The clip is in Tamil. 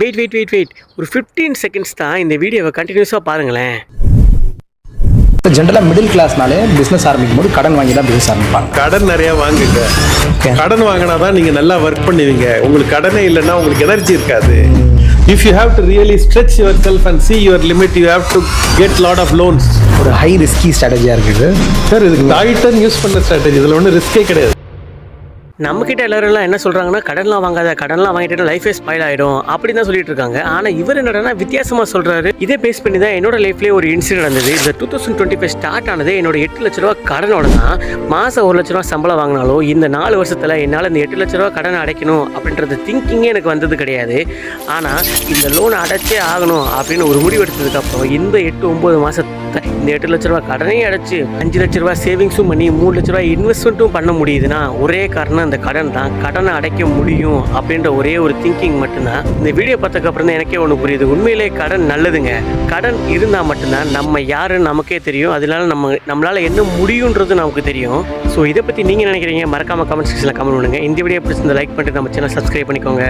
வெயிட் ஒரு 15 செகண்ட்ஸ் தான் இந்த வீடியோவை கண்டினியூஸாக பாருங்களேன். ஜென்ரலாக மிடில் கிளாஸ்னாலே பிஸ்னஸ் ஆரம்பிக்கும் போது கடன் வாங்கி தான் பிஸ்னஸ் ஆரம்பிப்பாங்க. கடன் நிறைய வாங்குங்க. கடன் வாங்கினா தான் நீங்கள் நல்லா ஒர்க் பண்ணுவீங்க. உங்களுக்கு கடனே இல்லைன்னா உங்களுக்கு எனர்ஜி இருக்காது. If you have to really stretch yourself and see your limit, you have to get lot of loans. ஒரு ஹை ரிஸ்கி ஸ்ட்ராட்டஜியாக இருக்குது சார். இதுக்கு டாய்டன் யூஸ் பண்ண ஸ்ட்ராட்டஜி, இதில் ஒன்றும் ரிஸ்கே கிடையாது. நம்மக்கிட்ட எல்லாரும் என்ன சொல்கிறாங்கன்னா, கடன்லாம் வாங்காத, கடன்லாம் வாங்கிட்டு லைஃபே ஸ்பாயில் ஆகிடும் அப்படின்னு தான் சொல்லிட்டு இருக்காங்க. ஆனால் இவர் என்னடா வித்தியாசமாக சொல்கிறாரு. இதே பேஸ் பண்ணி தான் என்னோட லைஃப்லேயே ஒரு இன்சிடென்ட் நடந்தது. இந்த 2025 ஸ்டார்ட் ஆனது என்னோட 8 லட்ச ரூபா கடனோட தான். மாதம் 1 லட்ச ரூபா சம்பளம் வாங்கினாலும் இந்த 4 வருஷத்தில் என்னால் இந்த 8 லட்ச ரூபா கடன் அடைக்கணும் அப்படின்றது திங்கிங்கே எனக்கு வந்தது கிடையாது. ஆனால் இந்த லோனை அடைச்சே ஆகணும் அப்படின்னு ஒரு முடிவு எடுத்ததுக்கப்புறம் இந்த 8-9 மாதத்தை இந்த 8 லட்ச ரூபா கடனையும் அடைச்சு 5 லட்ச ரூபா சேவிங்ஸும் பண்ணி 3 லட்ச ரூபா இன்வெஸ்ட்மெண்ட்டும் பண்ண முடியுதுன்னா ஒரே காரணம் இந்த கடன் தான். கடனை அடைக்க முடியும் அப்படின்ற ஒரே ஒரு திங்கிங் மட்டும்தான். இந்த வீடியோ பார்த்ததுக்கப்புறம் தான் எனக்கே ஒன்று புரியுது. உண்மையிலே கடன் நல்லதுங்க. கடன் இருந்தால் மட்டும்தான் நம்ம யாருன்னு நமக்கே தெரியும். அதனால நம்மளால் என்ன முடியுன்றது நமக்கு தெரியும். ஸோ இதை பற்றி நீங்கள் நினைக்கிறீங்க? மறக்காமல் கமெண்ட் செக்ஷனில் கமெண்ட் பண்ணுங்கள். இந்த வீடியோ பிடிச்சிருந்த லைக் பண்ணிட்டு நம்ம சேனல் சப்ஸ்கிரைப் பண்ணிக்கோங்க.